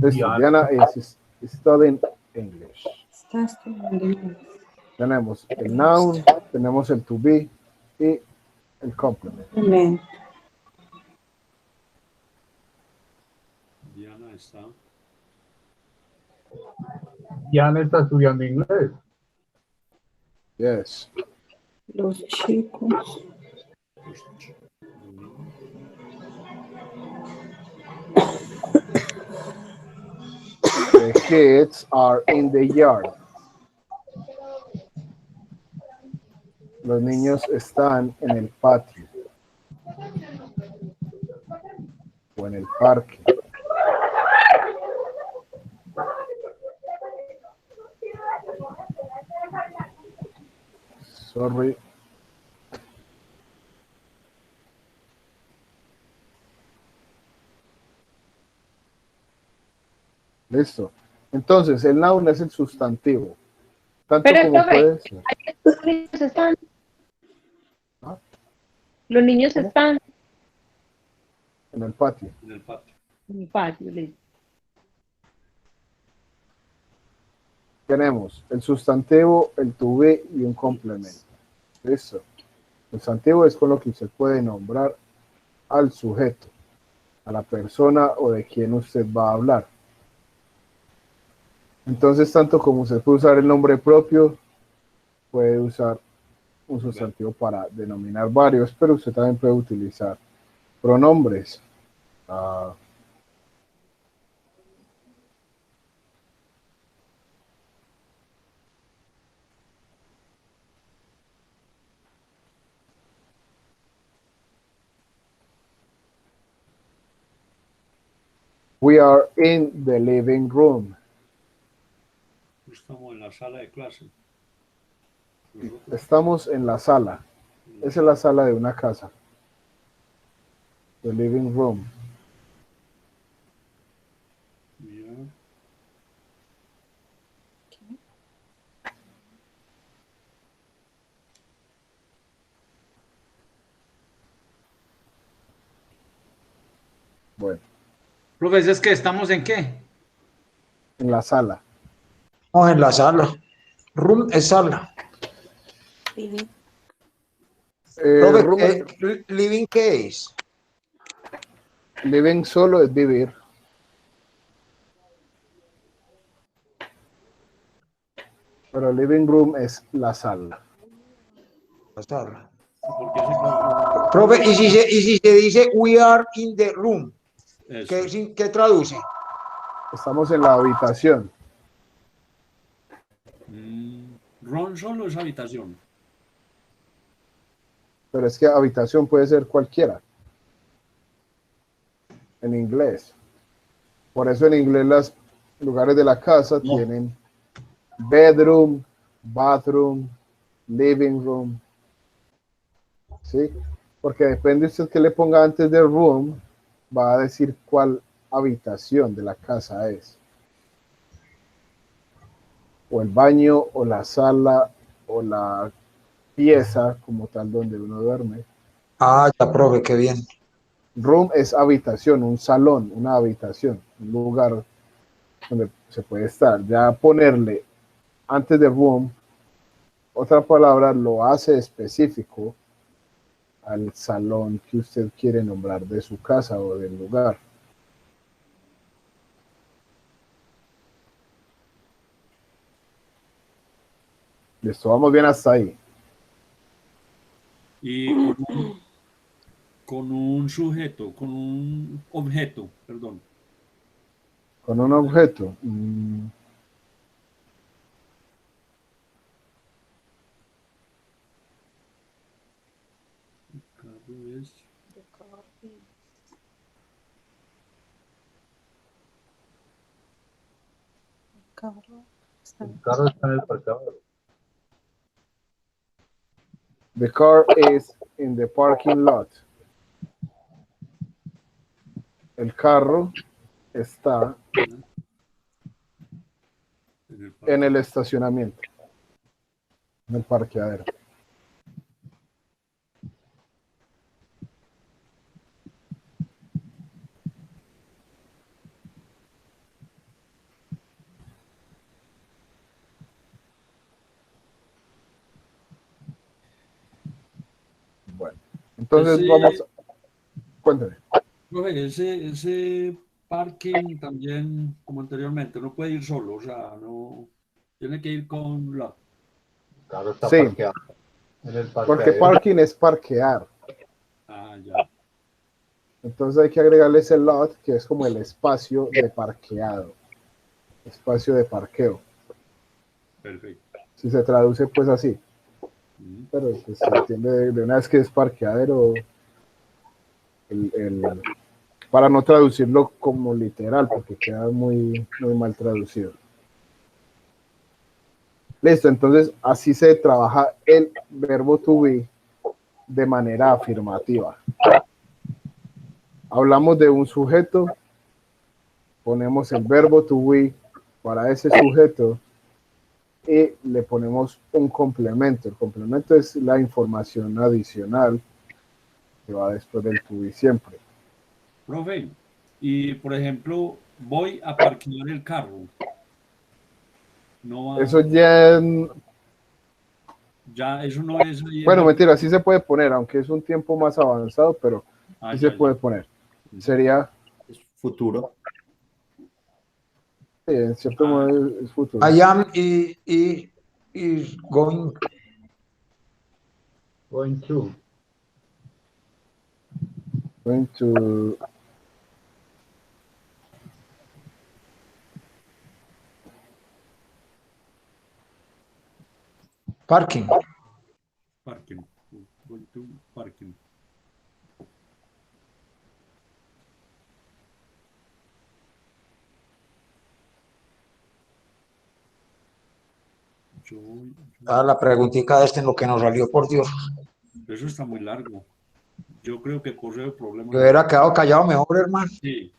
Listo, Diana is studying English. Está estudiando inglés. Tenemos el noun, tenemos el to be y el complement. Amén. Diana está. Diana está estudiando inglés. Yes. Los chicos. The kids are in the yard. Los niños están en el patio o en el parque. Sorry. Listo. Entonces, el noun es el sustantivo. Tanto Pero, como profe, puede ser. los niños están. ¿Ah? Los niños ¿Cómo? están En el patio. En el patio. en el patio. Listo. Tenemos el sustantivo, el to be y un complemento. Listo. El sustantivo es con lo que usted puede nombrar al sujeto, a la persona o de quien usted va a hablar. Entonces, tanto como usted puede usar el nombre propio, puede usar un sustantivo para denominar varios, pero usted también puede utilizar pronombres. We are in the living room. Estamos en la sala de clase. Nosotros. Estamos en la sala. Esa es la sala de una casa. The living room. Ya. Bueno, Profe, ¿es que estamos en qué? en la sala. No, en la sala. Room es sala. Sí. Profe, Room es- ¿living qué es? living solo es vivir. Pero living room es la sala. La sala. Porque ese- Profe, y si se dice we are in the room, Eso. ¿qué traduce? Estamos en la habitación. Ron solo es habitación. Pero es que habitación puede ser cualquiera. En inglés. Por eso en inglés los lugares de la casa tienen bedroom, bathroom, living room. ¿Sí? Porque depende usted que le ponga antes de room, va a decir cuál habitación de la casa es. O el baño, o la sala, o la pieza como tal donde uno duerme. Ah, ya, profe, qué bien. Room es habitación, un salón, una habitación, un lugar donde se puede estar. Ya ponerle antes de room otra palabra lo hace específico al salón que usted quiere nombrar de su casa o del lugar. Listo, vamos bien hasta ahí. Y con un sujeto, con un objeto, perdón. Con un objeto. Carro es Carro. Está El carro está en el parqueadero. The car is in the parking lot. El carro está en el estacionamiento, en el parqueadero. Bueno, entonces Sí. vamos, cuéntame. Profe, ese parking también, como anteriormente, no puede ir solo, o sea, no tiene que ir con la. El carro está Sí. parqueado en el Porque parqueadero. parking es parquear. Ah, ya. Entonces hay que agregarle ese lot, que es como el espacio de parqueado, espacio de parqueo. Perfecto. Si se traduce pues así, Mm. pero pues, se entiende de una vez que es parqueadero, para no traducirlo como literal, porque queda muy, muy mal traducido. Listo, entonces así se trabaja el verbo to be de manera afirmativa. Hablamos de un sujeto, ponemos el verbo to be para ese sujeto y le ponemos un complemento. El complemento es la información adicional que va después del to be siempre. Profe, y por ejemplo, voy a parquear el carro. No va, Eso ya, ya, eso no es ahí bueno, en mentira, sí se puede poner, aunque es un tiempo más avanzado, pero Ah, sí ya, se puede ya. poner. Sería, Es futuro. en cierto modo, es futuro. I am is going. Going to. Going to, Parking. Parking. Voy to parking. La preguntita de este en lo que nos salió, por Dios. Eso está muy largo. Yo creo que por el problema. Yo hubiera quedado callado mejor, hermano. Sí.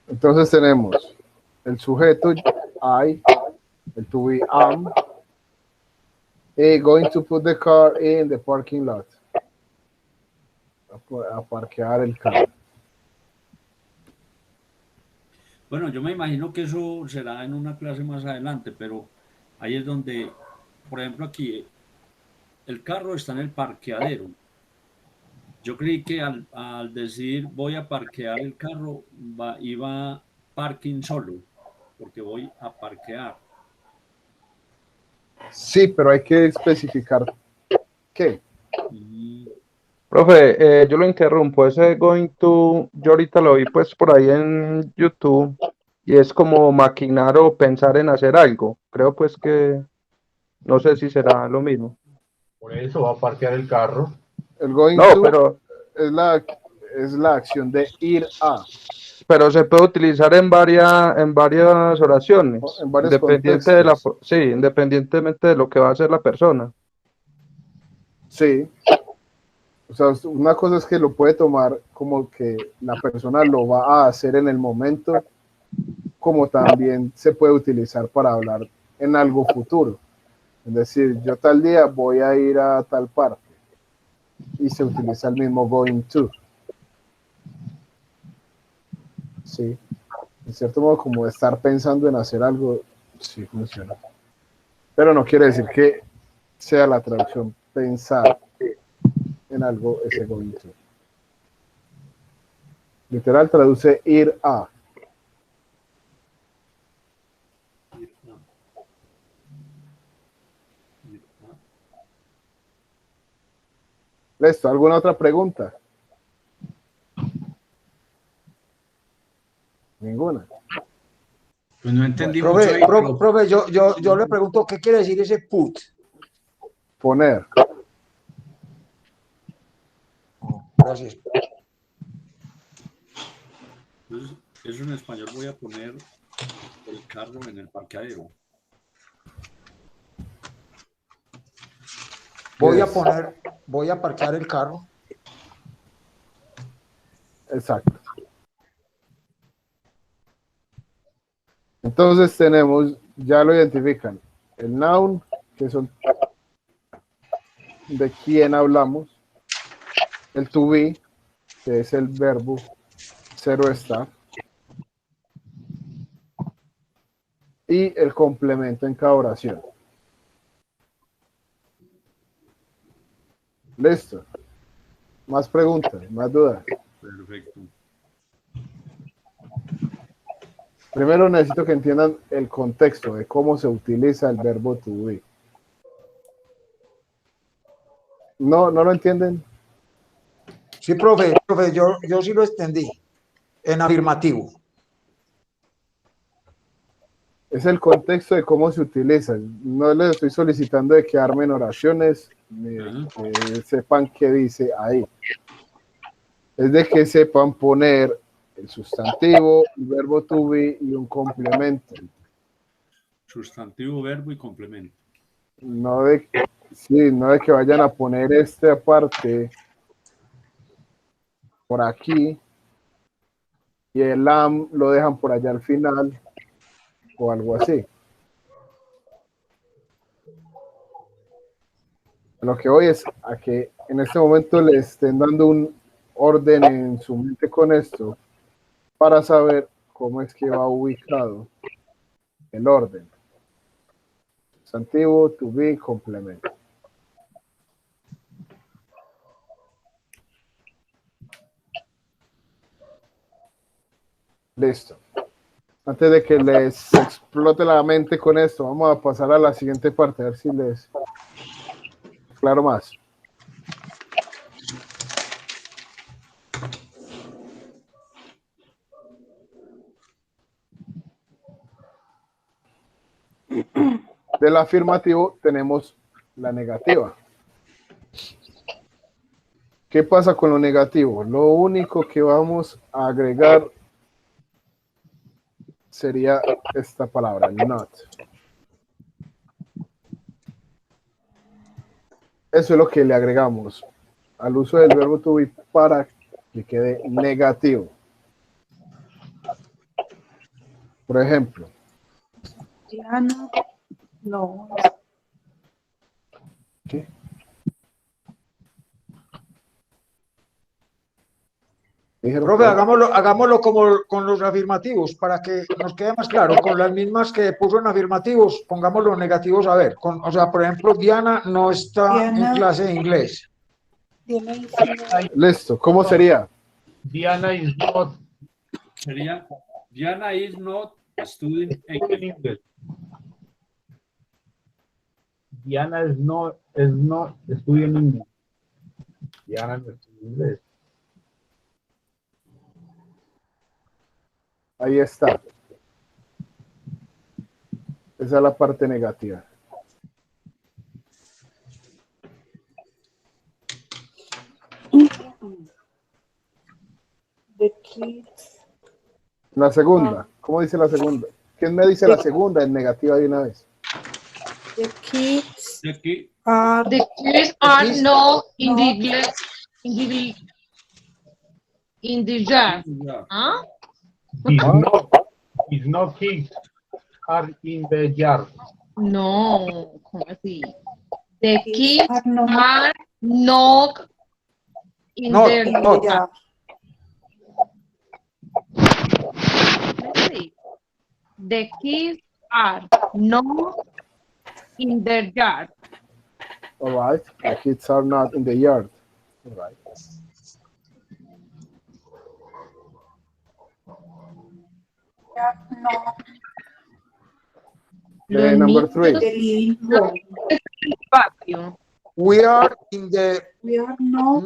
entonces tenemos el sujeto I, el to be am, y going to put the car in the parking lot. A parquear el carro. Bueno, yo me imagino que eso será en una clase más adelante, pero ahí es donde, por ejemplo, aquí el carro está en el parqueadero. Yo creí que al decir voy a parquear el carro, iba parking solo, porque voy a parquear. Sí, pero hay que especificar qué. Y Profe, yo lo interrumpo, ese going to, yo ahorita lo vi pues por ahí en YouTube y es como maquinar o pensar en hacer algo. Creo pues que, no sé si será lo mismo. Por eso va a parquear el carro. El going No, to pero es la acción de ir a, se puede utilizar en varias oraciones, en varios contextos. sí, independientemente de lo que va a hacer la persona. Sí. O sea, una cosa es que lo puede tomar como que la persona lo va a hacer en el momento, como también se puede utilizar para hablar en algo futuro. Es decir, yo tal día voy a ir a tal parte y se utiliza el mismo going to. Sí. En cierto modo, como estar pensando en hacer algo, sí funciona. Pero no quiere decir que sea la traducción pensar en algo ese going to. Literal traduce ir a. ¿Listo? ¿Alguna otra pregunta? Ninguna. Pues no entendí mucho Profe, ahí, profe, yo le pregunto, ¿qué quiere decir ese put? Poner. Gracias. entonces, eso en español voy a poner el carro en el parqueadero. Voy a parquear el carro. Exacto. Entonces tenemos, ya lo identifican, el noun, que son de quién hablamos, el to be, que es el verbo cero está, y el complemento en cada oración. Listo. Más preguntas, más dudas. Perfecto. Primero necesito que entiendan el contexto de cómo se utiliza el verbo to be. ¿No lo entienden? Sí, profe, yo sí lo extendí en afirmativo. Es el contexto de cómo se utiliza. No les estoy solicitando de que armen oraciones, ni de que sepan qué dice ahí. Es de que sepan poner el sustantivo, el verbo to be y un complemento. Sustantivo, verbo y complemento. No de que vayan a poner esta parte por aquí y el am lo dejan por allá al final o algo así. Lo que voy es a que en este momento le estén dando un orden en su mente con esto para saber cómo es que va ubicado el orden. Sustantivo, to be, complemento. Listo. Antes de que les explote la mente con esto, vamos a pasar a la siguiente parte, a ver si les aclaro más. Del afirmativo tenemos la negativa. ¿Qué pasa con lo negativo? Lo único que vamos a agregar sería esta palabra, not. Eso es lo que le agregamos al uso del verbo to be para que quede negativo. Por ejemplo, Diana, no. ¿qué? Dijeron Profe, que- hagámoslo como con los afirmativos para que nos quede más claro. Con las mismas que puso en afirmativos, pongamos los negativos a ver. O sea, por ejemplo, Diana no está en Diana. clase de inglés. Diana is not. Listo, ¿cómo sería? Diana is not Sería, Diana is not studying studying English. English. Diana is not studying English. Diana no estudia inglés. Ahí está. Esa es la parte negativa. The kids. La segunda, ¿cómo dice la segunda? ¿Quién me dice la segunda en negativa de una vez? The kids De aquí, are The kids are Kids- not in not in the yard. ya. ¿Ah? His no kids are in the yard. No, ¿cómo así? The kids kids are not are not in Not, their in the not. yard. Let's see. The kids are not in their yard. All right. The kids are not in the yard. All right. They are not Okay, number in 3. the living room. Patio. We are in the We are not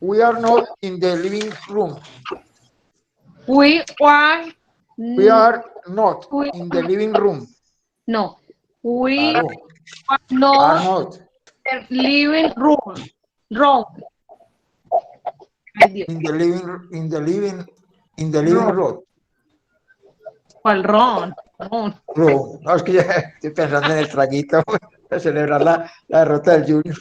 we are not in the living room. We are We are not in the living room. no. We Claro, are are not not in the living room. Wrong. Ay, Dios. in the living room. ¿Cuál ron? Ron. No, no, es que ya estoy pensando en el traguito para celebrar la derrota del Junior.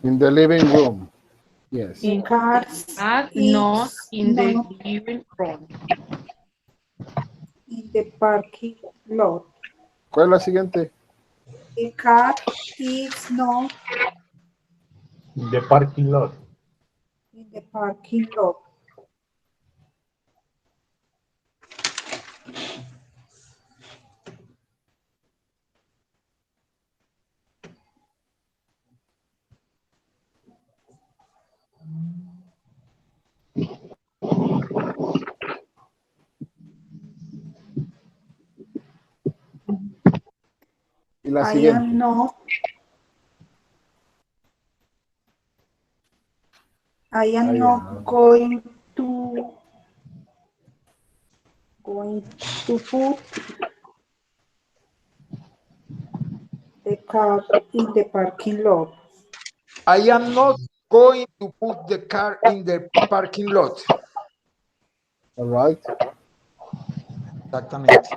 In the living room. Yes. the cars Are is not in the not living room. in the parking lot. ¿Cuál es la siguiente? The car is not In the parking lot. in the parking lot. Y la I am siguiente. not. I am Ahí, not going to put the car in the parking lot. I am not going to put the car in the parking lot. All right. Exactamente.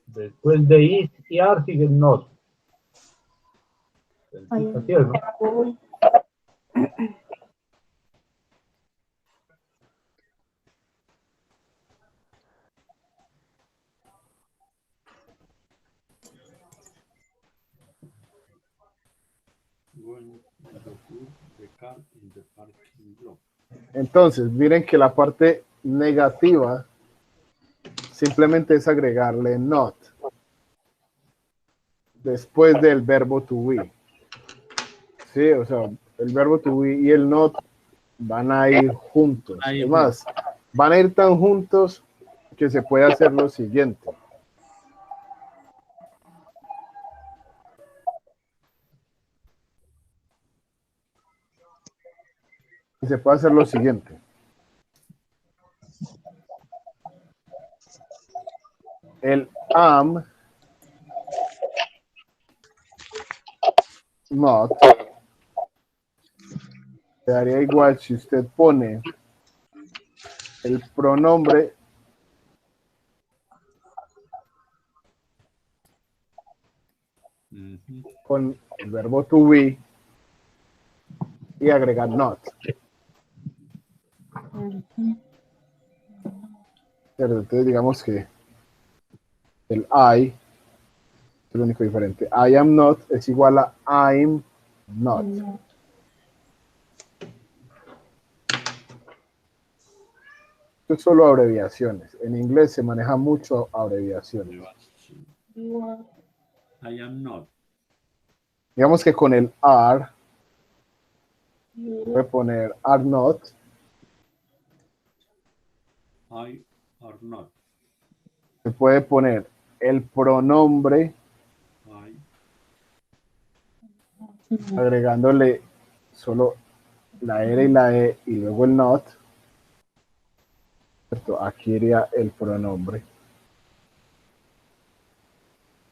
Después de is y are sigue el not. I am Así es, ¿no? not going. Going to put the car in the parking lot. Entonces, miren que la parte negativa simplemente es agregarle not después del verbo to be. Sí, o sea, el verbo to be y el not van a ir juntos. Ahí Es más, van a ir tan juntos que se puede hacer lo siguiente. Y se puede hacer lo siguiente. El am not quedaría igual si usted pone el pronombre Ujú. con el verbo to be y agregar not. Pero entonces digamos que el I es lo único diferente. I am not es igual a I'm not. Esto es solo abreviaciones. En inglés se maneja mucho abreviaciones. I am not. Digamos que con el are puede poner are not, I are not. se puede poner el pronombre I agregándole solo la R y la E y luego el not. ¿Cierto? Aquí iría el pronombre.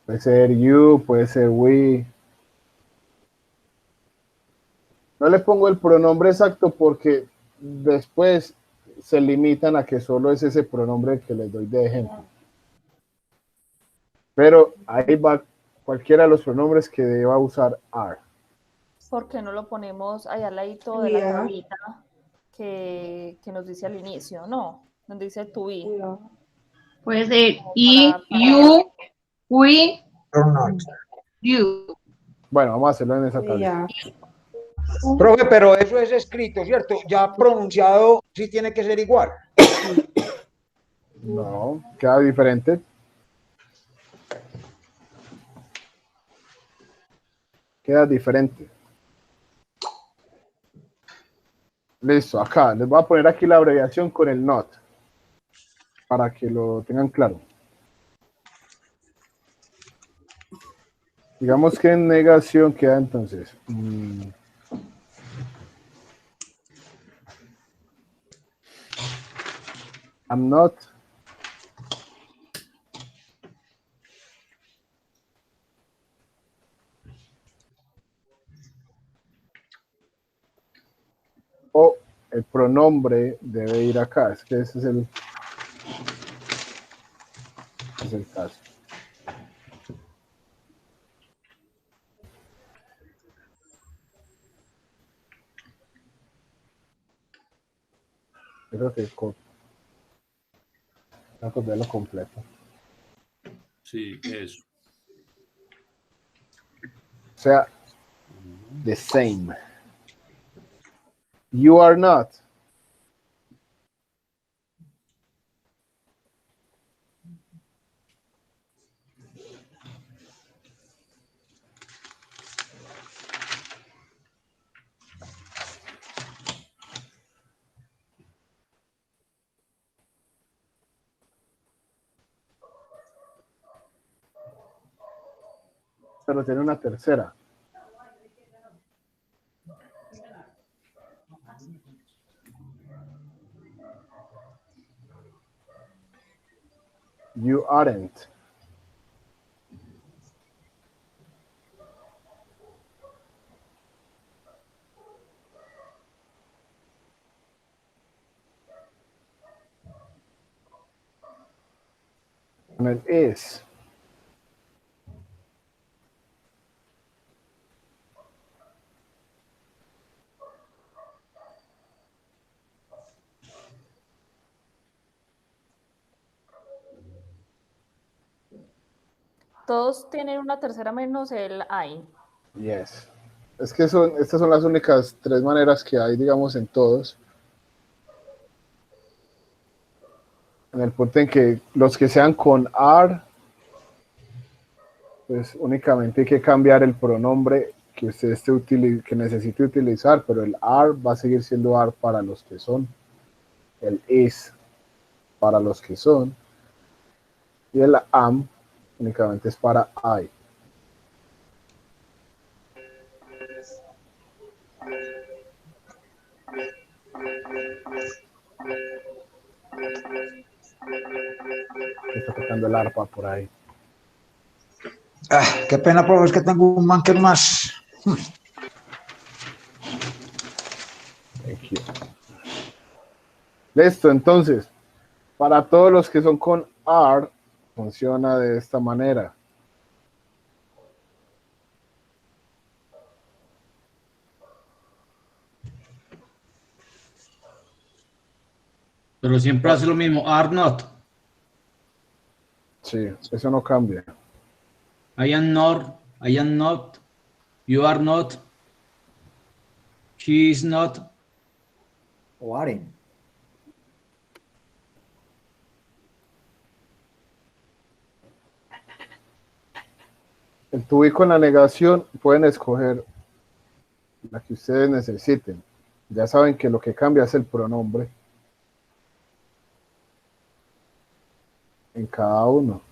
Puede ser you, puede ser we. No le pongo el pronombre exacto porque después se limitan a que solo es ese pronombre que les doy de ejemplo. Pero ahí va cualquiera de los pronombres que deba usar are. ¿Por qué no lo ponemos ahí al ladito de la Yeah. tablita que nos dice al inicio? No, donde dice to be. Puede ser I, you, we, Or not. you. Bueno, vamos a hacerlo en esa tablita. Yeah. Profe, pero eso es escrito, ¿cierto? Ya pronunciado sí tiene que ser igual. No, queda diferente. Queda diferente. Listo, acá les voy a poner aquí la abreviación con el not para que lo tengan claro. Digamos que en negación queda entonces. I'm not. O el pronombre debe ir acá. Es que ese es el caso. Yo creo que voy a copiarlo completo. sí, eso. O sea, the same. You are not. pero tiene una tercera. You aren't. Con el is. Todos tienen una tercera menos el I. Yes. Es que estas son las únicas tres maneras que hay, digamos, en todos. En el punto en que los que sean con are, pues únicamente hay que cambiar el pronombre que usted que necesite utilizar, pero el are va a seguir siendo are para los que son, el is para los que son, y el am únicamente es para I. Está tocando el arpa por ahí. Ah, qué pena, profe, es que tengo un man que es más. Thank you. Listo, entonces, para todos los que son con are, funciona de esta manera. Pero siempre hace lo mismo. Are not. Sí, eso no cambia. I am not. I am not. You are not. She is not. O aren. El to be con la negación pueden escoger la que ustedes necesiten. Ya saben que lo que cambia es el pronombre en cada uno.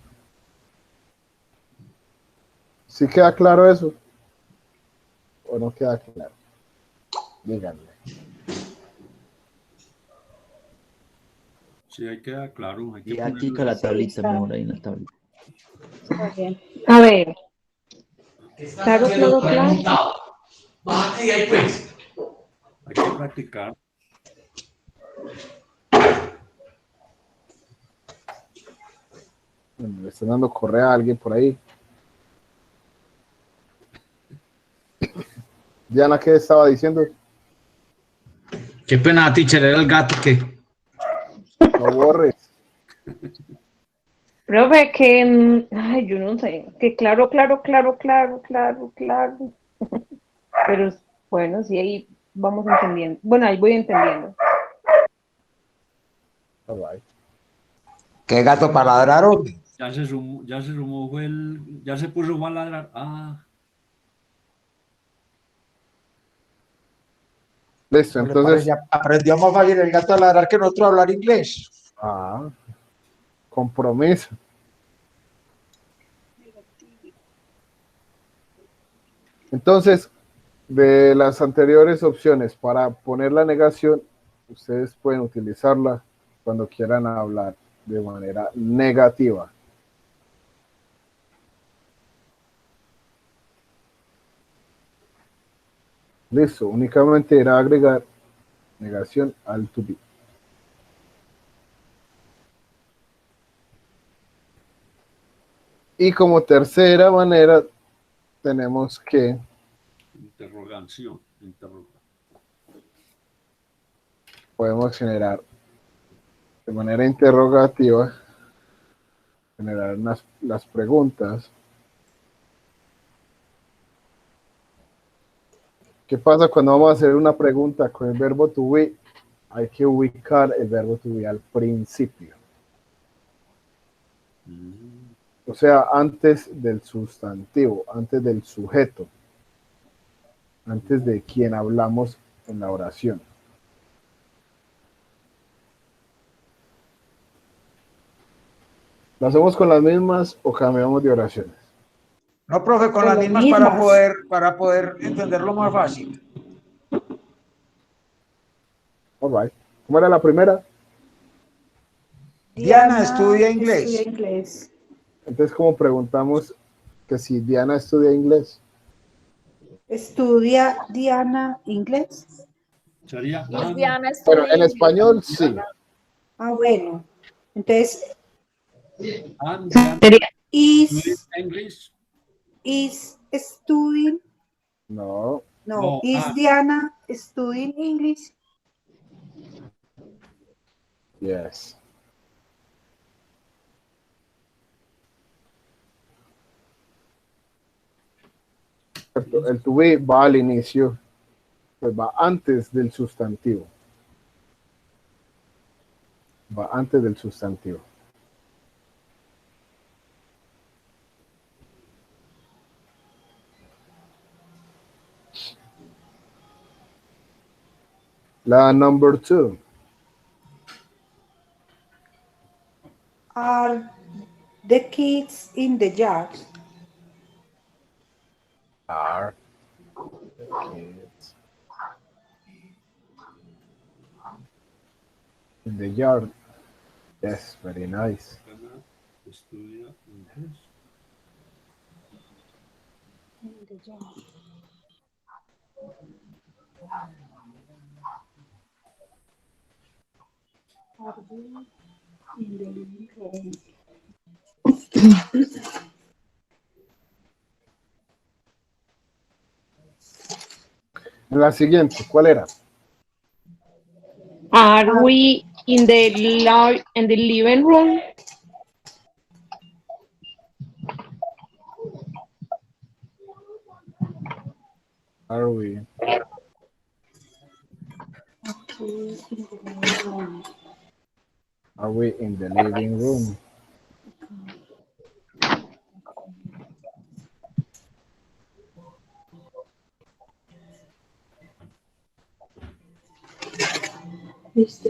¿Sí queda claro eso? ¿O no queda claro? Díganme. Sí, ahí queda claro. Hay que Y aquí ponerlo. con la tablita, está. mejor ahí en la tablita. Está bien. A ver, Claro, claro, claro. Hay que practicar. Bueno, le están dando correa a alguien por ahí. Diana, ¿qué estaba diciendo? Qué pena, teacher. Era el gato que. No borres. profe, que, ay, yo no sé, que claro, claro, claro, claro, claro, claro. Pero bueno, sí, ahí vamos entendiendo. Bueno, ahí voy entendiendo. All right. ¿Qué gato para ladrar, hombre? Ya se sumó, ya se puso Juan a ladrar. Ah, Listo, ¿No le entonces. parece? Aprendió más fácil el gato a ladrar que nosotros a hablar inglés. Ah, compromiso. Entonces, de las anteriores opciones para poner la negación, ustedes pueden utilizarla cuando quieran hablar de manera negativa. Listo, únicamente irá a agregar negación al to be. Y como tercera manera, tenemos que interrogación. podemos generar de manera interrogativa, generar las preguntas. ¿Qué pasa cuando vamos a hacer una pregunta con el verbo to be? Hay que ubicar el verbo to be al principio. O sea, antes del sustantivo, antes del sujeto, antes de quien hablamos en la oración. ¿Lo hacemos con las mismas o cambiamos de oraciones? No, profe, con las Con las mismas para poder entenderlo más fácil. All right. ¿Cómo era la primera? Diana estudia inglés. Estudia inglés. Entonces, ¿cómo preguntamos que si Diana estudia inglés? ¿Estudia Diana inglés? Sería Is Diana Bueno, studying en English? español sí. Ah, bueno. Entonces, and Diana Sería, is English. studying, No. no, No, is Diana studying English? Yes. El to be va al inicio, pues va antes del sustantivo. Va antes del sustantivo. La number 2. Are the kids in the yard? Are the kids in the yard? Yes, very nice. Diana estudia inglés. In the yard. Are they in the living room? En la siguiente, ¿cuál era? are we in the living room? Are we? Are we in the living room? Yes.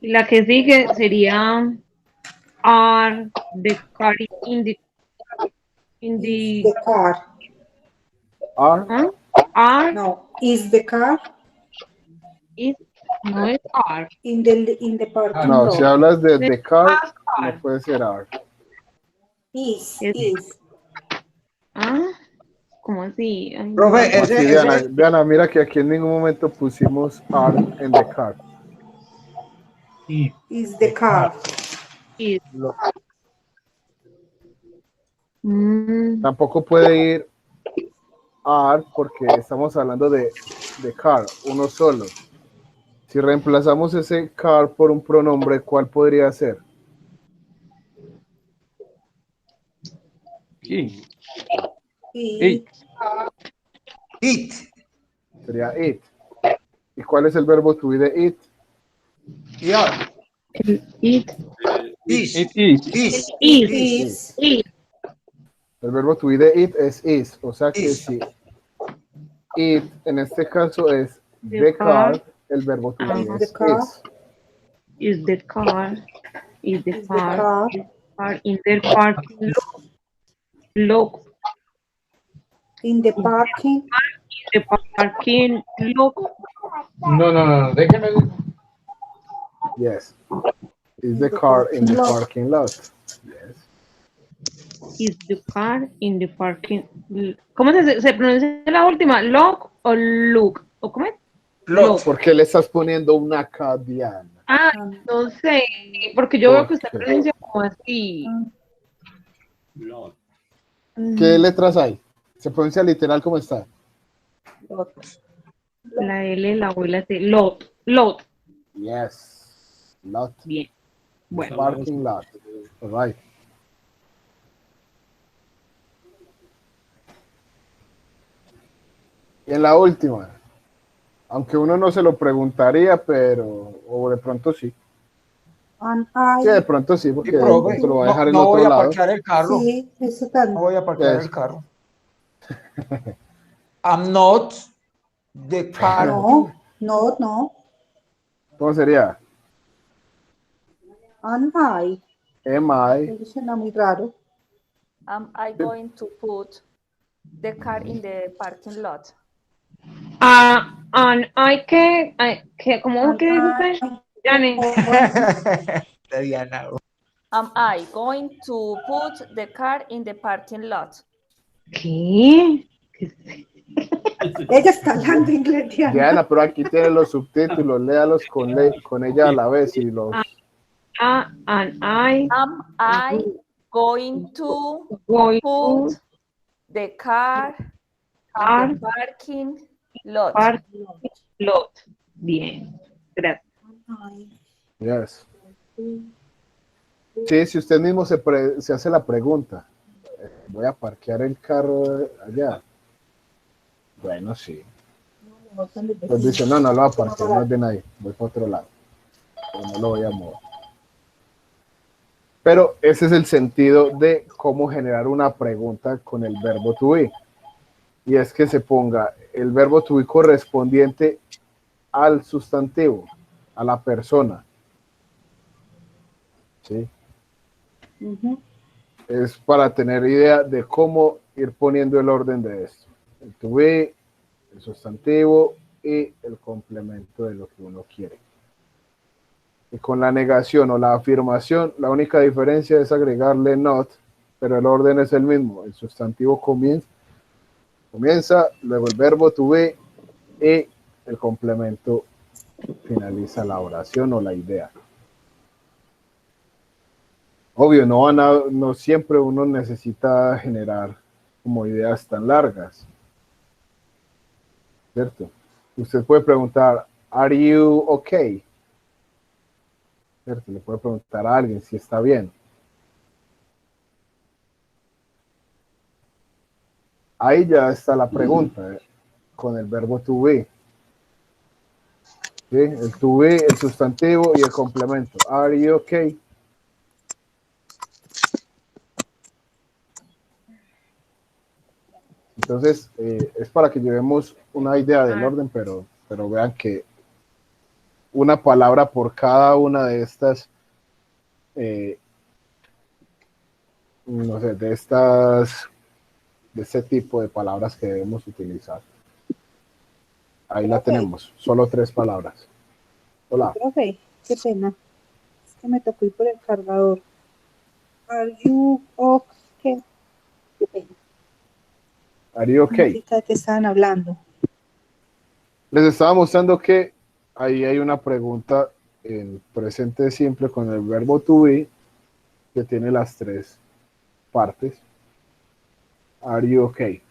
Y la que sigue sería are the car in the The car. Are? ¿ah? Are No, is the car is no es are. in the parking No, lot? si hablas de the car, Are. no puede ser are. Is. Ah, ¿cómo así? Ay, no. Profe, ¿Cómo así, Diana? Diana, mira que aquí en ningún momento pusimos are en the car. Is the car. Is. Mm, Tampoco puede ir are porque estamos hablando de car, uno solo. Si reemplazamos ese car por un pronombre, ¿cuál podría ser? It. It. It. Sería it. ¿Y cuál es el verbo to be de it? Y are. it Is. It is. Is. Is. is. El verbo to be de it es is. O sea que Is. si it en este caso es the car, el verbo to be Is es the car. Is the car is the Is the car car are in their parking lot in the parking? the parking lot No, déjenme. Yes. Is the car in the parking lot? Yes. is the car in the parking. ¿Cómo se pronuncia la última? ¿Lock o look? ¿O cómo es? Lot. ¿Por qué le estás poniendo una K, Diana? Ah, no sé, porque yo veo que usted Ok. pronuncia como así. Lot. ¿Qué letras hay? Se pronuncia literal como está. La L, la O y la T. Lot. Yes. Lot. Bien. Bueno. Parking lot. All right. Y en la última, aunque uno no se lo preguntaría, pero, o de pronto sí. And Sí, de I. pronto sí, Y porque profe, se lo va a dejar en no otro voy a lado. parquear el carro. Sí, eso No también. voy a parquear Yes. el carro. I'm not the car. No. ¿Cómo sería? And I. Am I? Eso suena muy raro. Am I going to put the car in the parking lot? ¿Cómo que dice usted? Jane? De Diana. Am I going to put the car in the parking lot? ¿Qué? Ella está hablando inglés, Diana. Diana, pero aquí tiene los subtítulos, léalos con ella a la vez y los... And I Am I going to going put to the car car in the parking lot? parking lot. Bien, gracias. Yes. Sí, si usted mismo se hace la pregunta, voy a parquear el carro allá. Bueno, sí. Pues dice, no, no lo voy a parquear, no es de nadie, voy para otro lado. Pero no lo voy a mover. Pero ese es el sentido de cómo generar una pregunta con el verbo to be. Y es que se ponga el verbo to be correspondiente al sustantivo, a la persona. ¿Sí? Es para tener idea de cómo ir poniendo el orden de esto. El to be, el sustantivo y el complemento de lo que uno quiere. Y con la negación o la afirmación, la única diferencia es agregarle not, pero el orden es el mismo. El sustantivo comienza, luego el verbo to be y el complemento finaliza la oración o la idea. Obvio, no siempre uno necesita generar como ideas tan largas, ¿cierto? Usted puede preguntar, ¿Are you okay? ¿Cierto? Le puede preguntar a alguien si está bien. Ahí ya está la pregunta, con el verbo to be. ¿Sí? El to be, el sustantivo y el complemento. Are you okay? Entonces, es para que llevemos una idea del orden, pero vean que una palabra por cada una de estas, no sé, de este tipo de palabras que debemos utilizar. Ahí la tenemos, solo 3 palabras. Hola. Profe, qué pena. Es que me tocó ir por el cargador. Are you okay? Qué pena. Are you okay? ¿De qué estaban hablando? Les estaba mostrando que ahí hay una pregunta en presente simple con el verbo to be que tiene las 3 partes. Are you okay?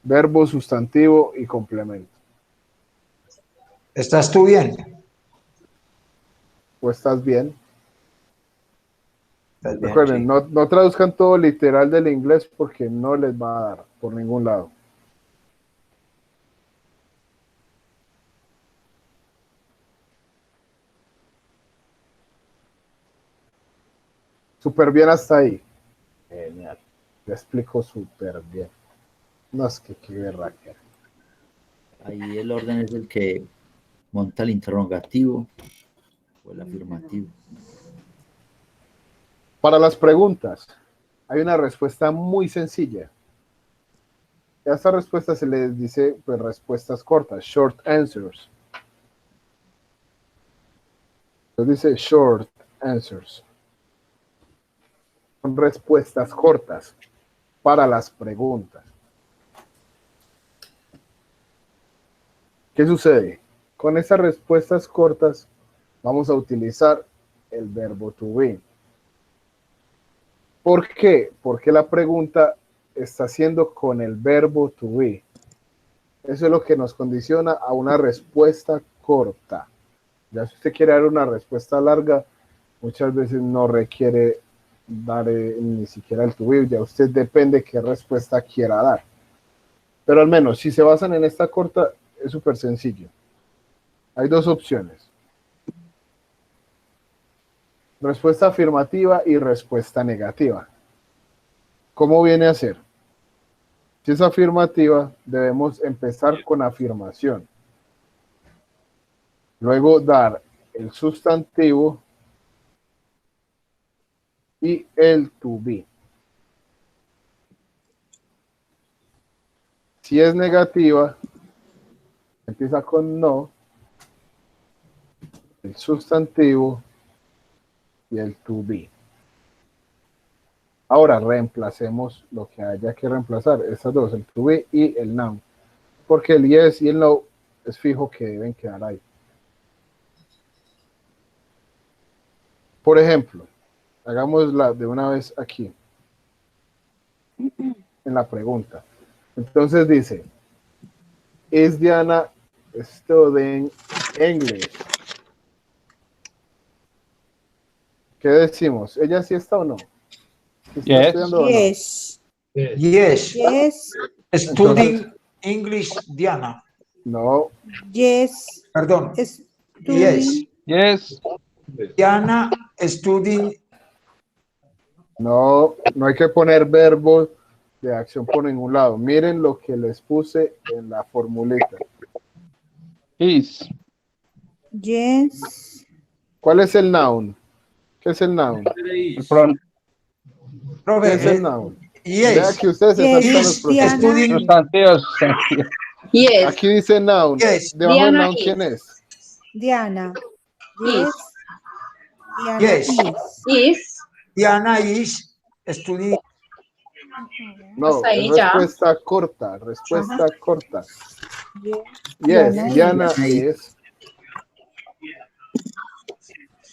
Verbo, sustantivo y complemento. ¿Estás tú bien? ¿O estás bien? Estás bien, Recuerden, sí. no traduzcan todo literal del inglés porque no les va a dar por ningún lado. Súper bien hasta ahí. Genial. Le explico súper bien. No, es que qué berraquera. Ahí el orden es el que monta el interrogativo o el afirmativo. Para las preguntas, hay una respuesta muy sencilla. A esta respuesta se les dice pues, respuestas cortas, short answers. Se dice short answers. Son respuestas cortas para las preguntas. ¿Qué sucede? Con esas respuestas cortas vamos a utilizar el verbo to be. ¿Por qué? Porque la pregunta está haciendo con el verbo to be. Eso es lo que nos condiciona a una respuesta corta. Ya si usted quiere dar una respuesta larga, muchas veces no requiere dar ni siquiera el to be. Ya usted depende qué respuesta quiera dar. Pero al menos, si se basan en esta corta, es súper sencillo. Hay 2 opciones. Respuesta afirmativa y respuesta negativa. ¿Cómo viene a ser? Si es afirmativa, debemos empezar con afirmación. Luego dar el sustantivo y el to be. Si es negativa, empieza con no, el sustantivo y el to be. Ahora reemplacemos lo que haya que reemplazar, estas dos, el to be y el noun, porque el yes y el no es fijo que deben quedar ahí. Por ejemplo, hagámosla de una vez aquí, en la pregunta. Entonces dice, ¿is Diana studying English? ¿Qué decimos? ¿Ella sí está o no? ¿Sí está Yes. estudiando o no? Yes. Yes. Yes. Studying English, Diana. No, Yes. Perdón. Studying. Yes. Yes. Diana studying. no hay que poner verbos de acción por ningún lado. Miren lo que les puse en la formulita. Is. Yes. ¿Cuál es el noun? ¿Qué es el noun? El pronombre. ¿Qué Profe, es el noun? yes. Vea que ustedes se Yes. saltan los procesos. Studying. Sustantivos. Yes. Aquí dice noun. Yes. Debajo del Diana noun, ¿quién es? Diana. Yes. Diana Yes. Is. Diana is studying. No, Hasta ahí es ya. respuesta corta, respuesta corta. Yes. Yes, Diana Diana is. es.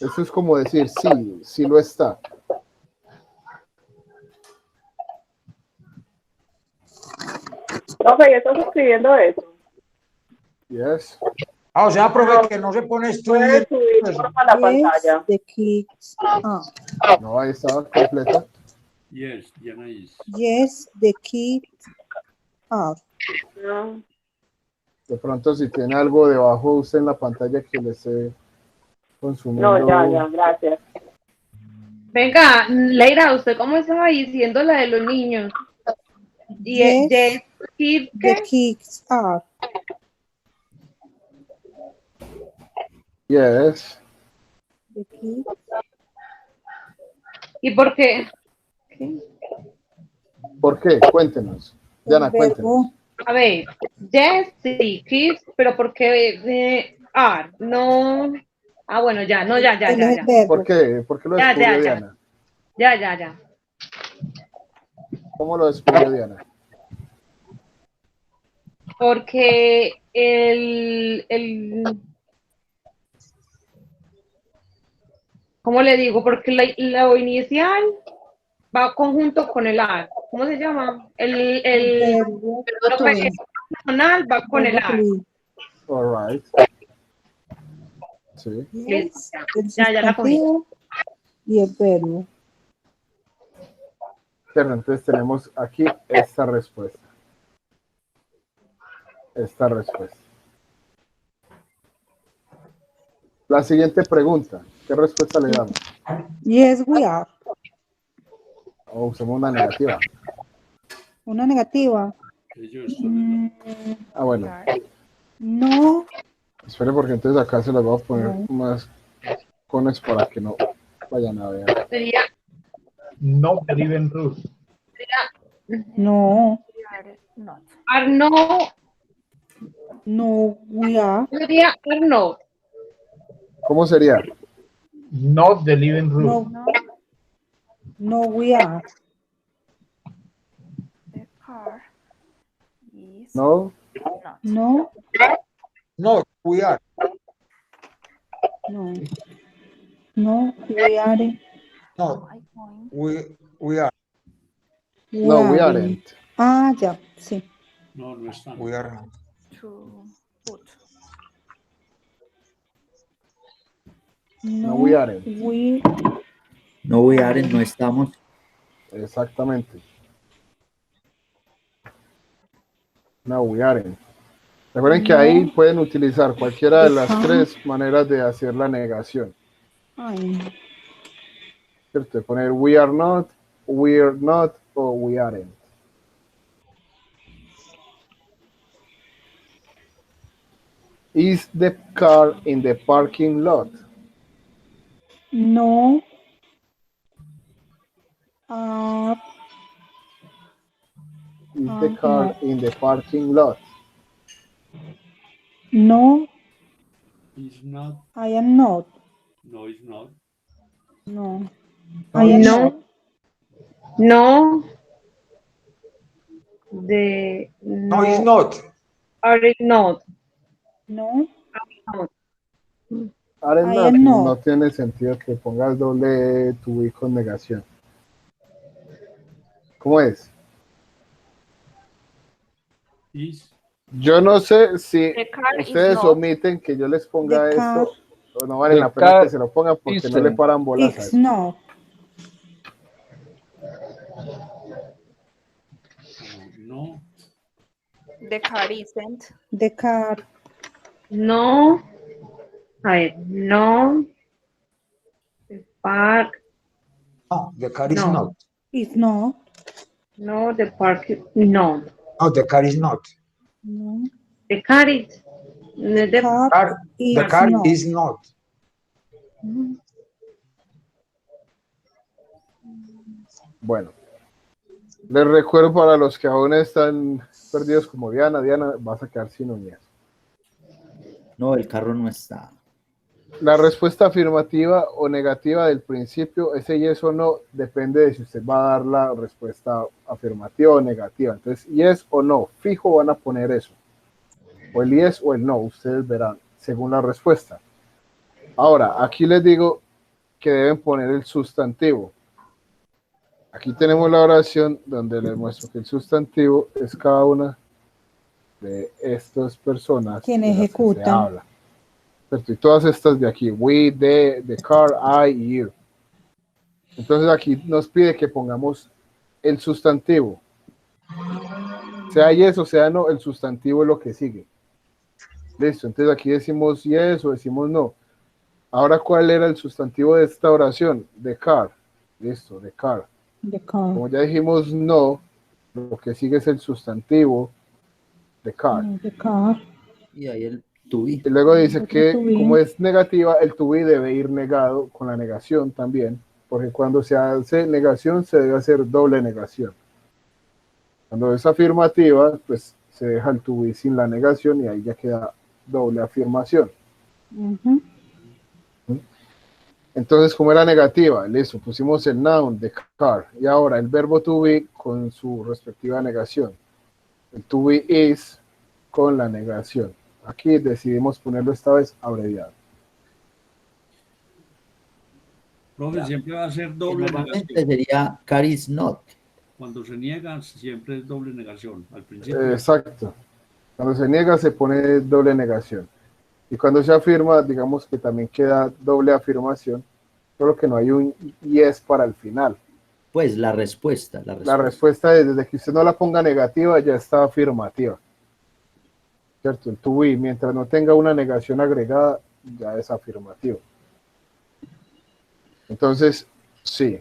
Eso es como decir sí, sí lo está. Profe, ¿ya estás escribiendo eso? Yes. Ah, o sea, profe, que no se pone Puedes studying. subir porfa la Yes. pantalla. The kids are. No, ahí estaba completa. Yes, Diana is. Yes. The kids are. No. De pronto, si tiene algo debajo usted en la pantalla que le esté consumiendo. No, ya, gracias. Venga, Leira, ¿usted cómo estaba diciendo la de los niños? Yes. Yes, kid, The ¿qué? kids are. Yes. The kids. ¿Y por qué? ¿Por qué? Cuéntenos. Diana, El cuéntenos. verbo. A ver, yes, sí, kids, pero ¿por qué are? No. Ah, bueno, ya, no, ya. Él es el verbo. ¿Por qué? ¿Por qué lo Ya, descubrió ya. Diana? Ya. ¿Cómo lo descubrió Diana? Porque ¿cómo le digo? Porque lo inicial va conjunto con el are. ¿Cómo se llama? El verbo. no, pues, el personal va con el Verbo to are. be. All right. Sí. Yes. El Ya la cogí. sustantivo y el verbo. Pero entonces tenemos aquí esta respuesta. Esta respuesta. La siguiente pregunta. ¿Qué respuesta le damos? Yes, we are. O usamos una negativa. Una negativa. Ellos Ah, bueno. No. Espere porque entonces acá se las voy a poner más cones para que no vayan a ver. Sería, No believe in Ruth. No. Not. are no, No, we are. sería are no. ¿Cómo sería? Not believe in Ruth. No. No. No, we are. The car is ¿No? not. No. No, we are. No. No, we aren't. No, I going we are. No, we aren't. Ah, ya, sí. no están. We are not. to put. No, we aren't. We, No we aren't, no estamos. Exactamente. No, we aren't. Recuerden que ahí pueden utilizar cualquiera de las tres maneras de hacer la negación. ay, ¿Cierto? De poner we are not, we're not o we aren't. Is the car in the parking lot? no, Is the car in the parking lot? No, It's not. I am not. No, it's not. No, I am No. not. No. No, it's not. Are it not? No, Are I not, am no not. tiene sentido que pongas doble to be con negación. ¿Cómo es? Is. Yo no sé si The car is ustedes not. omiten que yo les ponga The car esto o no vale The la pena car que se lo pongan porque no le isn't. paran bolas a It's eso. not. No. The car isn't. The car No. A ver, no. The park. No, the car is No. not. is not. No, the park. No. No, the car is not. No, The car is. The Car, the is car not. is not. Bueno, les recuerdo para los que aún están perdidos como Diana, Diana, vas a quedar sin uñas. No, el carro no está. La respuesta afirmativa o negativa del principio, ese yes o no, depende de si usted va a dar la respuesta afirmativa o negativa. Entonces, yes o no, fijo van a poner eso. O el yes o el no, ustedes verán, según la respuesta. Ahora, aquí les digo que deben poner el sustantivo. Aquí tenemos la oración donde les muestro que el sustantivo es cada una de estas personas Quien de las que se ejecutan. habla. ¿Cierto? Y todas estas de aquí, we, the car, I, you. Entonces aquí nos pide que pongamos el sustantivo. Sea yes o sea no, el sustantivo es lo que sigue. Listo, entonces aquí decimos yes o decimos no. Ahora, ¿cuál era el sustantivo de esta oración? The car. Listo, the car. The car. Como ya dijimos no, lo que sigue es el sustantivo the car. The car. Y ahí el to be. Y luego dice Otro que to be. como es negativa, el to be debe ir negado con la negación también, porque cuando se hace negación se debe hacer doble negación. Cuando es afirmativa, pues se deja el to be sin la negación y ahí ya queda doble afirmación. Ujú. Entonces, como era negativa, listo, pusimos el noun de car y ahora el verbo to be con su respectiva negación. El to be is con la negación. Aquí decidimos ponerlo esta vez abreviado. Profe, siempre va a ser doble Normalmente negación. sería car is not. Cuando se niega, siempre es doble negación. Al principio. Exacto. Cuando se niega se pone doble negación. Y cuando se afirma, digamos que también queda doble afirmación, solo que no hay un yes para el final. Pues la respuesta. La respuesta es, desde que usted no la ponga negativa, ya está afirmativa. ¿Cierto? El to be, mientras no tenga una negación agregada, ya es afirmativo. Entonces, sí.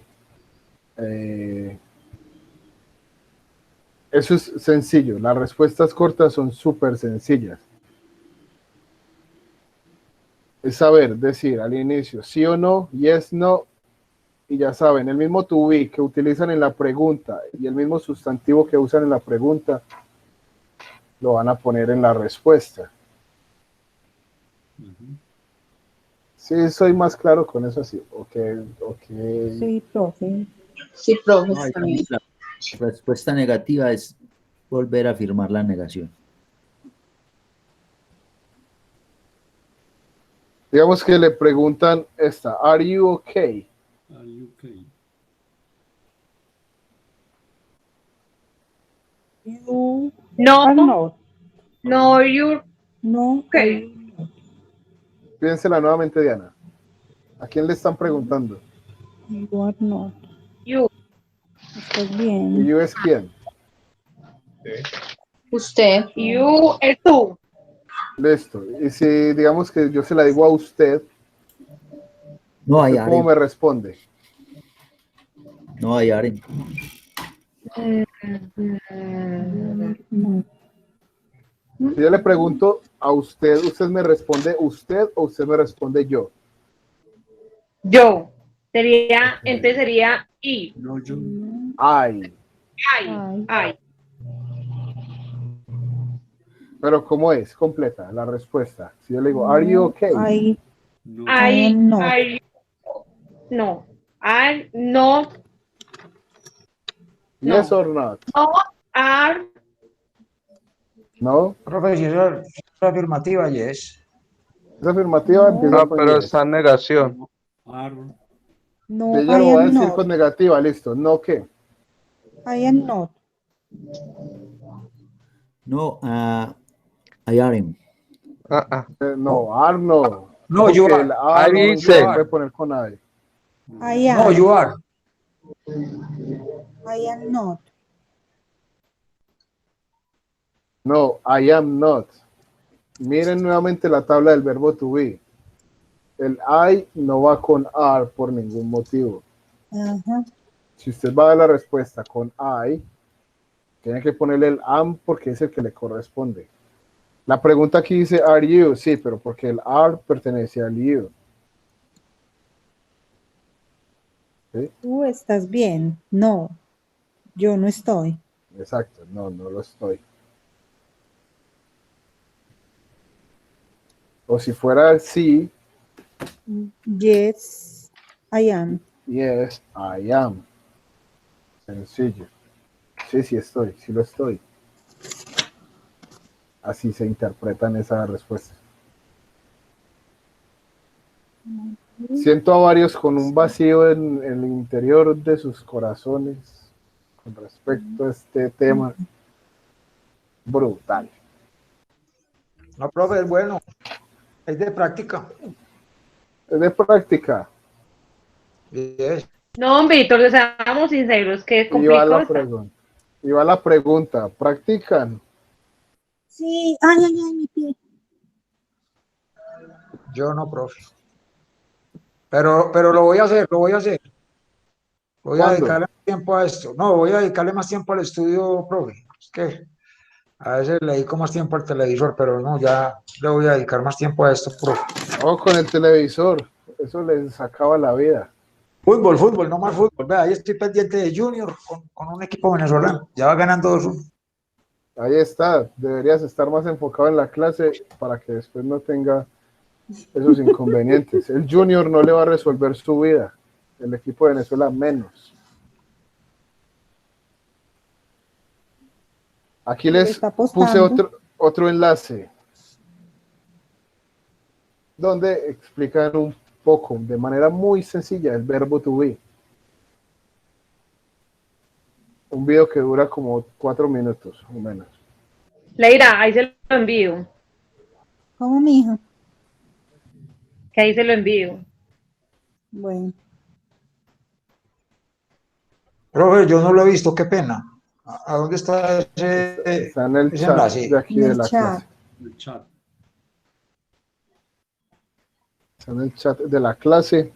Eso es sencillo. Las respuestas cortas son súper sencillas. Es saber decir al inicio sí o no, yes, no, y ya saben, el mismo to be que utilizan en la pregunta y el mismo sustantivo que usan en la pregunta, lo van a poner en la respuesta. Sí, soy más claro con eso así. Okay. Sí, profe. Sí, profe, No, ahí también. la respuesta negativa es volver a afirmar la negación. Digamos que le preguntan esta, ¿Are you okay? Are you okay? You No. are not. No, you're No. okay. Piénsela nuevamente, Diana. ¿A quién le están preguntando? You are not. You. Estás ¿Y bien. yo es quién? Usted. You es tú. Listo. Y si digamos que yo se la digo a usted, No hay ¿cómo Aren. me responde? No hay Aren. No. Si yo le pregunto a usted, ¿usted me responde usted o usted me responde yo? Yo. Sería, entonces sería y. No, yo. No. I. Ay. Pero ¿cómo es? Completa la respuesta. Si yo le digo, are you okay? No. I am not. No. Are not. Yes or not? No are. No. Profe, si eso es afirmativa, yes. Es afirmativa, empieza No, con pero yes. está en negación. No, Ella I lo va a am decir not. con negativa, listo. ¿No qué? I am not. No, I am. No, are no. No, you Porque are. el are Ahí no dice. se puede poner con I. I am. No, you are. I am not. No, I am not. Miren nuevamente la tabla del verbo to be. El I no va con are por ningún motivo. Ajá. Si usted va a dar la respuesta con I, tiene que ponerle el am porque es el que le corresponde. La pregunta aquí dice are you, sí, pero porque el are pertenece al you. ¿Sí? Tú estás bien. No, yo no estoy. Exacto, no lo estoy. O si fuera el sí, Yes, I am. yes, I am. Sencillo. Sí estoy, sí lo estoy. Así se interpretan esas respuestas. Siento a varios con un vacío en el interior de sus corazones con respecto a este tema. Brutal. No, profe, es bueno. Es de práctica. Es de práctica. Yes. No, Víctor, seamos sinceros, que Y va la complicado. pregunta. Y va la pregunta. ¿Practican? Sí, ay, mi pie. Yo no, profe. Pero lo voy a hacer, lo voy a hacer. Voy a ¿Cuándo? dedicarle más tiempo a esto. No, voy a dedicarle más tiempo al estudio, profe. Es que a veces le dedico más tiempo al televisor, pero no, ya le voy a dedicar más tiempo a esto, profe. O con el televisor. Eso les acaba la vida. Fútbol, no más fútbol. Vea, ahí estoy pendiente de Junior con un equipo venezolano. Ya va ganando 2-1. Ahí está. Deberías estar más enfocado en la clase para que después no tenga esos inconvenientes. El Junior no le va a resolver su vida. El equipo de Venezuela menos. Aquí les Está puse apostando. otro enlace donde explican un poco, de manera muy sencilla, el verbo to be. Un video que dura como 4 minutos o menos. Leira, ahí se lo envío. ¿Cómo, mija? Que ahí se lo envío. Bueno. Profe, yo no lo he visto, qué pena. ¿A dónde está ese Está en el chat enlace? de aquí En de el la chat. clase. El chat. Está en el chat de la clase.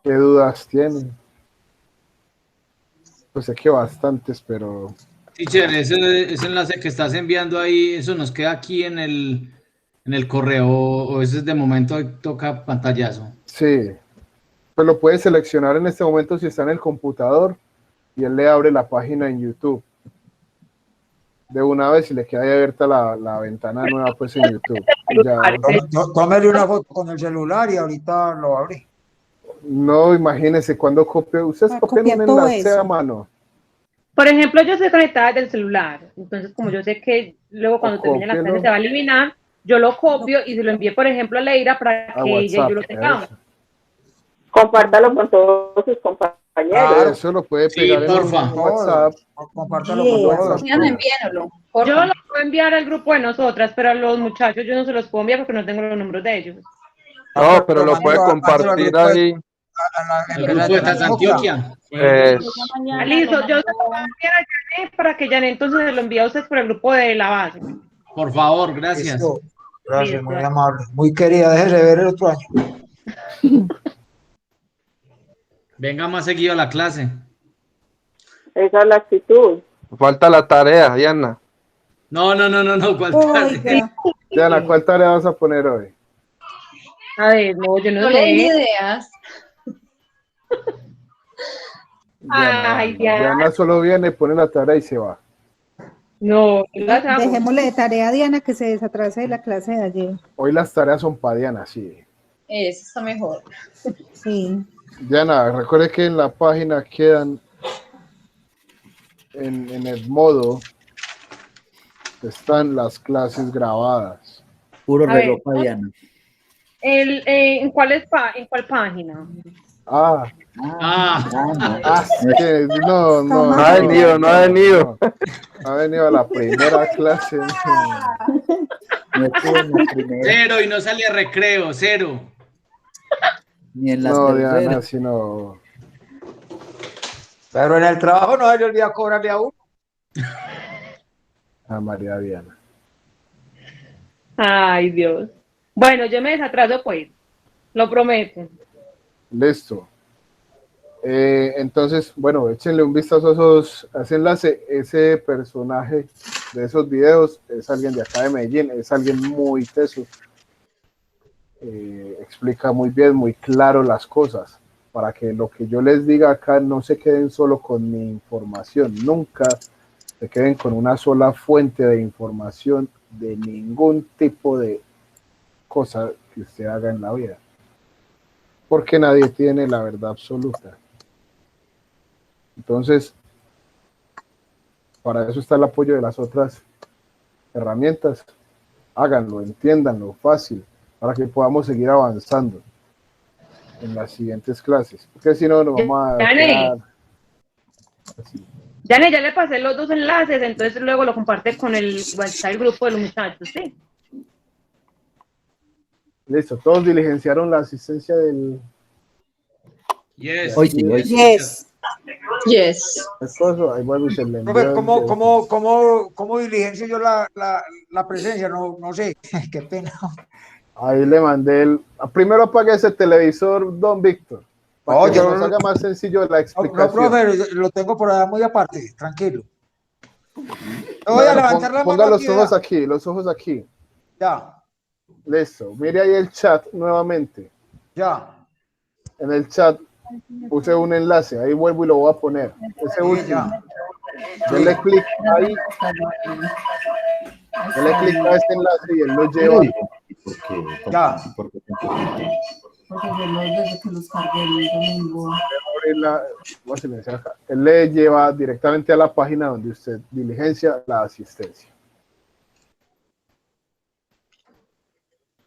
¿Qué dudas tienen? Pues sé que bastantes, pero Teacher, ese enlace que estás enviando ahí, ¿eso nos queda aquí en el correo o ese es de momento toca pantallazo? sí. Pues lo puede seleccionar en este momento si está en el computador y él le abre la página en YouTube. De una vez y le queda ahí abierta la ventana nueva pues en YouTube. Y ya, Tómele una foto con el celular y ahorita lo abre. no, imagínese cuando copie. Ustedes Para copian copiar un todo enlace eso. a mano. Por ejemplo, yo estoy conectada del celular. Entonces, como yo sé que luego cuando termine la clase cópielo. se va a eliminar, yo lo copio y se lo envíe, por ejemplo, a Leira para A que ella y WhatsApp. yo lo tengamos. Eso. Compártalo con todos sus compañeros. Claro. Eso lo puede Sí, pegar en porfa. WhatsApp. Compártalo Yeah. con todos. Vayan enviándolo. Yo lo puedo enviar al grupo de nosotras, pero a los muchachos yo no se los puedo enviar porque no tengo los números de ellos. No, pero lo puede mándelo al compartir grupo de- ahí. El grupo de Transantioquia. Ah, listo, yo se lo voy a enviar a Janet para que Janet entonces se lo envíe a ustedes por el grupo de la base. Por favor, gracias. Listo. Gracias, Listo. muy amable. Muy querida, déjese ver el otro año. Venga más seguido a la clase. Esa es la actitud. Falta la tarea, Diana. No, ¿cuál tal? Oiga, Diana, ¿cuál tarea vas a poner hoy? A ver, no, yo no No le den sé. ideas. Ay, Diana solo viene, pone la tarea y se va. No, las hago. Dejémosle de tarea a Diana que se desatrase de la clase de ayer. Hoy las tareas son para Diana, sí. Eso está mejor. Sí. Diana, recuerde que en la página quedan en el modo están las clases grabadas. Puro A ver, reloj para Diana. ¿En cuál página? Que no, No ha venido, no ha venido. Ha venido a la primera clase. No estuvo en la primera, Cero y no salía recreo, cero. ni en la No, tercera. Diana, si no. Pero en el trabajo no se le olvida cobrarle a uno. A María Diana. Ay, Dios. Bueno, yo me desatraso, pues. Lo prometo. Listo. Entonces, bueno, échenle un vistazo a ese enlace. Ese personaje de esos videos es alguien de acá de Medellín, es alguien muy teso. Explica muy bien, muy claro las cosas, para que lo que yo les diga acá no se queden solo con mi información, nunca se queden con una sola fuente de información de ningún tipo de cosa que usted haga en la vida, porque nadie tiene la verdad absoluta. Entonces, para eso está el apoyo de las otras herramientas. Háganlo, entiéndanlo fácil, para que podamos seguir avanzando en las siguientes clases, porque si no nos vamos a quedar así. Ya le pasé los dos enlaces, entonces luego lo comparte con el WhatsApp, el grupo de los muchachos, ¿sí? Listo, todos diligenciaron la asistencia del... Yes. Hoy sí, hoy sí. Yes. Yes. esposo. Ahí vuelve y se le Profe, envió ¿cómo diligencio yo la presencia? No sé, qué pena. Ahí le mandé primero apague ese televisor, don Víctor, para que yo nos haga más sencillo la No, explicación. profe, lo tengo por allá muy aparte, tranquilo. No voy a Bueno, levantar la ponga mano los ojos aquí. Ya. Listo, mire ahí el chat nuevamente. Ya. En el chat puse un enlace, ahí vuelvo y lo voy a poner. Ese último. Denle clic ahí. Denle clic a este enlace y él lo lleva. Ya. Porque yo desde que los cargué el domingo. Voy a silenciar acá. Él le lleva directamente a la página donde usted diligencia la asistencia.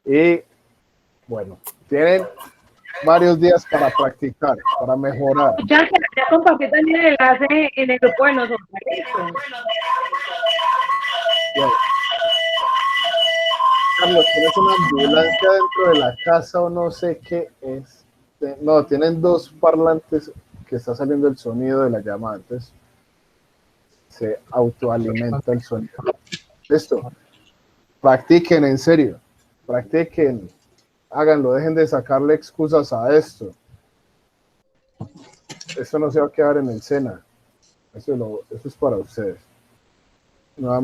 Y bueno, tienen varios días para practicar, para mejorar. Ya compartí también el enlace en el grupo de nosotros. Bien. Carlos, ¿tienes una ambulancia dentro de la casa o no sé qué es? No, tienen dos parlantes que está saliendo el sonido de la llamada, entonces se autoalimenta el sonido. Listo. Practiquen, en serio. Practiquen. Háganlo, dejen de sacarle excusas a esto. Esto no se va a quedar en el SENA. Eso es para ustedes.